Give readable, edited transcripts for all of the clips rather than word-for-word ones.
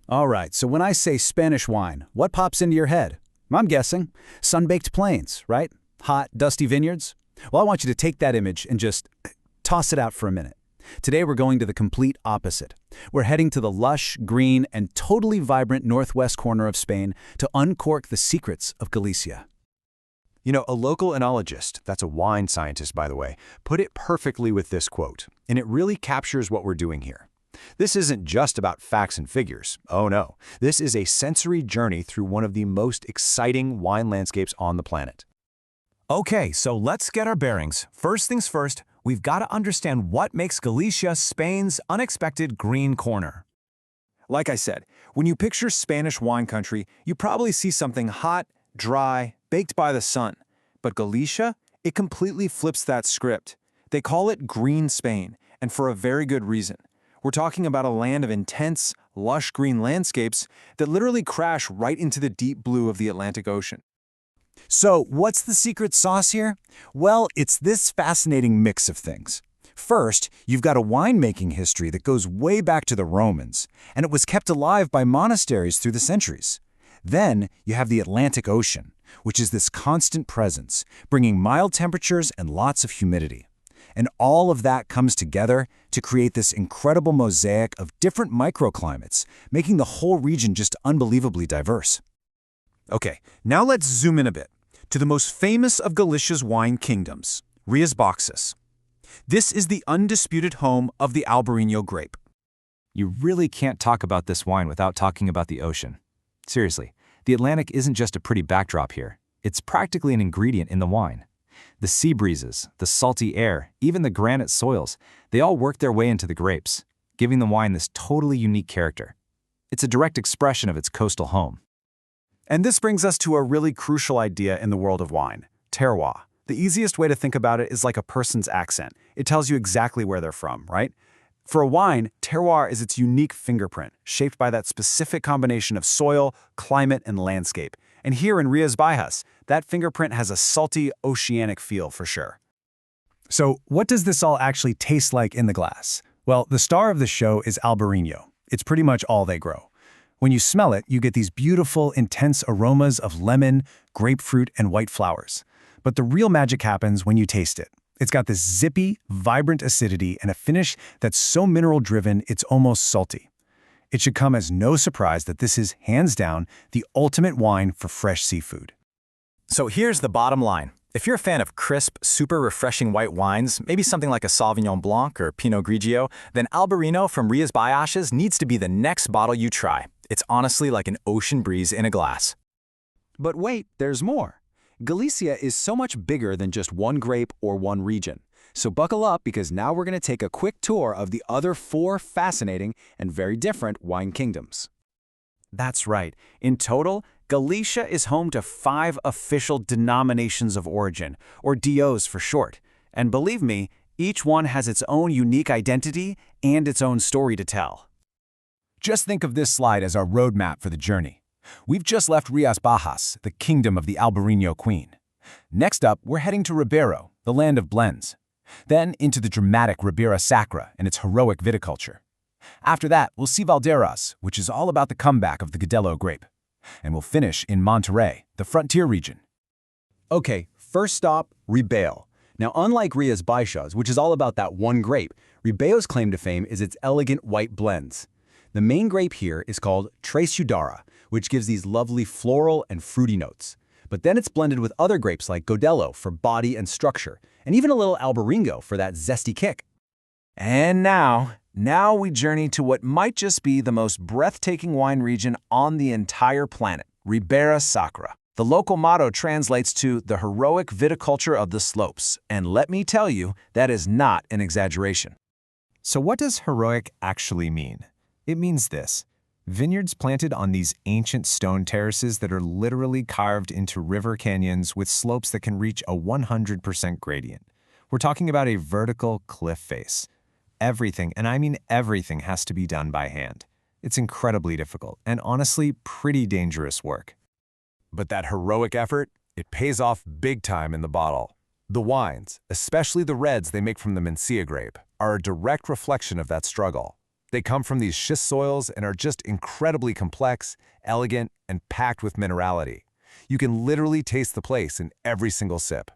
All right, so when I say Spanish wine, what pops into your head? I'm guessing sun-baked plains, right? Hot, dusty vineyards? Well, I want you to take that image and just toss it out for a minute. Today we're going to the complete opposite. We're heading to the lush, green, and totally vibrant northwest corner of Spain to uncork the secrets of Galicia. You know, a local enologist, that's a wine scientist by the way, put it perfectly with this quote, and it really captures what we're doing here. This isn't just about facts and figures. Oh no, this is a sensory journey through one of the most exciting wine landscapes on the planet. Okay, so let's get our bearings. First things first, we've got to understand what makes Galicia Spain's unexpected green corner. Like I said, when you picture Spanish wine country, you probably see something hot, dry, baked by the sun. But Galicia, it completely flips that script. They call it Green Spain, and for a very good reason. We're talking about a land of intense, lush green landscapes that literally crash right into the deep blue of the Atlantic Ocean. So, what's the secret sauce here? Well, it's this fascinating mix of things. First, you've got a winemaking history that goes way back to the Romans, and it was kept alive by monasteries through the centuries. Then, you have the Atlantic Ocean, which is this constant presence, bringing mild temperatures and lots of humidity. And all of that comes together to create this incredible mosaic of different microclimates, making the whole region just unbelievably diverse. Okay, now let's zoom in a bit to the most famous of Galicia's wine kingdoms, Rías Baixas. This is the undisputed home of the Albarino grape. You really can't talk about this wine without talking about the ocean. Seriously, the Atlantic isn't just a pretty backdrop here. It's practically an ingredient in the wine. The sea breezes, the salty air, even the granite soils, they all work their way into the grapes, giving the wine this totally unique character. It's a direct expression of its coastal home. And this brings us to a really crucial idea in the world of wine, terroir. The easiest way to think about it is like a person's accent. It tells you exactly where they're from, right? For a wine, terroir is its unique fingerprint, shaped by that specific combination of soil, climate, and landscape. And here in Rías Baixas, that fingerprint has a salty, oceanic feel for sure. So, what does this all actually taste like in the glass? Well, the star of the show is Albarino. It's pretty much all they grow. When you smell it, you get these beautiful, intense aromas of lemon, grapefruit, and white flowers. But the real magic happens when you taste it. It's got this zippy, vibrant acidity and a finish that's so mineral-driven it's almost salty. It should come as no surprise that this is, hands down, the ultimate wine for fresh seafood. So here's the bottom line. If you're a fan of crisp, super refreshing white wines, maybe something like a Sauvignon Blanc or Pinot Grigio, then Albarino from Rías Baixas needs to be the next bottle you try. It's honestly like an ocean breeze in a glass. But wait, there's more. Galicia is so much bigger than just one grape or one region. So buckle up because now we're going to take a quick tour of the other 4 fascinating and very different wine kingdoms. That's right. In total, Galicia is home to 5 official denominations of origin, or DOs for short. And believe me, each one has its own unique identity and its own story to tell. Just think of this slide as our roadmap for the journey. We've just left Rías Baixas, the kingdom of the Albarino queen. Next up, we're heading to Ribera, the land of blends. Then into the dramatic Ribera Sacra and its heroic viticulture. After that, we'll see Valderas, which is all about the comeback of the Godello grape. And we'll finish in Monterrey, the frontier region. Okay, first stop, Ribera. Now, unlike Rías Baixas, which is all about that one grape, Ribera's claim to fame is its elegant white blends. The main grape here is called Treixudara, which gives these lovely floral and fruity notes. But then it's blended with other grapes like Godello for body and structure, and even a little Albarino for that zesty kick. And now we journey to what might just be the most breathtaking wine region on the entire planet, Ribera Sacra. The local motto translates to the heroic viticulture of the slopes, and let me tell you, that is not an exaggeration. So what does heroic actually mean? It means this: vineyards planted on these ancient stone terraces that are literally carved into river canyons with slopes that can reach a 100% gradient. We're talking about a vertical cliff face. Everything, and I mean everything, has to be done by hand. It's incredibly difficult and honestly pretty dangerous work. But that heroic effort, it pays off big time in the bottle. The wines, especially the reds they make from the Mencia grape, are a direct reflection of that struggle. They come from these schist soils and are just incredibly complex, elegant, and packed with minerality. You can literally taste the place in every single sip.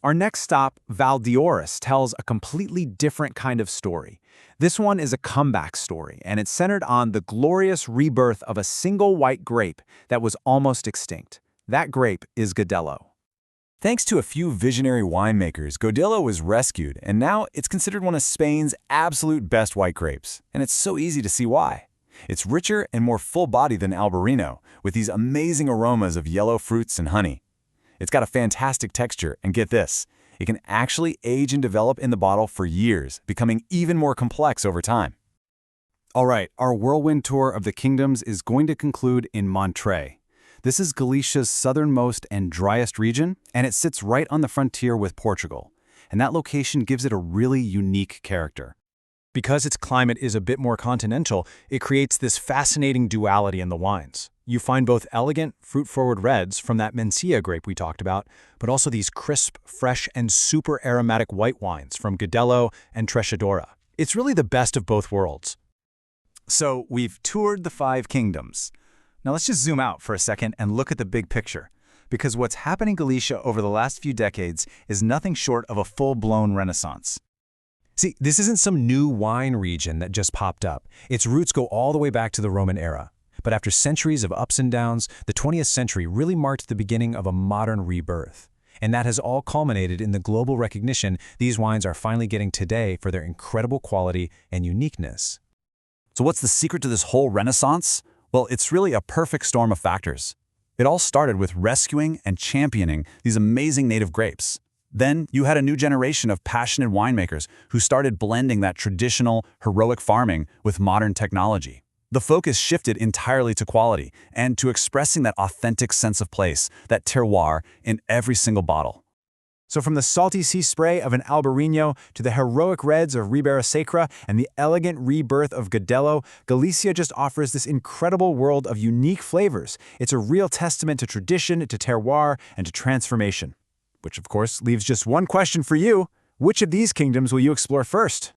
Our next stop, Valdeorras, tells a completely different kind of story. This one is a comeback story, and it's centered on the glorious rebirth of a single white grape that was almost extinct. That grape is Godello. Thanks to a few visionary winemakers, Godello was rescued, and now it's considered one of Spain's absolute best white grapes. And it's so easy to see why. It's richer and more full-bodied than Albarino, with these amazing aromas of yellow fruits and honey. It's got a fantastic texture, and get this, it can actually age and develop in the bottle for years, becoming even more complex over time. All right, our whirlwind tour of the kingdoms is going to conclude in Montreux. This is Galicia's southernmost and driest region, and it sits right on the frontier with Portugal. And that location gives it a really unique character. Because its climate is a bit more continental, it creates this fascinating duality in the wines. You find both elegant, fruit-forward reds from that Mencia grape we talked about, but also these crisp, fresh, and super aromatic white wines from Godello and Treixadora. It's really the best of both worlds. So we've toured the 5 kingdoms. Now let's just zoom out for a second and look at the big picture, because what's happened in Galicia over the last few decades is nothing short of a full-blown renaissance. See, this isn't some new wine region that just popped up. Its roots go all the way back to the Roman era. But after centuries of ups and downs, the 20th century really marked the beginning of a modern rebirth. And that has all culminated in the global recognition these wines are finally getting today for their incredible quality and uniqueness. So what's the secret to this whole renaissance? Well, it's really a perfect storm of factors. It all started with rescuing and championing these amazing native grapes. Then you had a new generation of passionate winemakers who started blending that traditional, heroic farming with modern technology. The focus shifted entirely to quality and to expressing that authentic sense of place, that terroir, in every single bottle. So from the salty sea spray of an Albarino to the heroic reds of Ribera and the elegant rebirth of Godello, Galicia just offers this incredible world of unique flavors. It's a real testament to tradition, to terroir, and to transformation. Which, of course, leaves just one question for you. Which of these kingdoms will you explore first?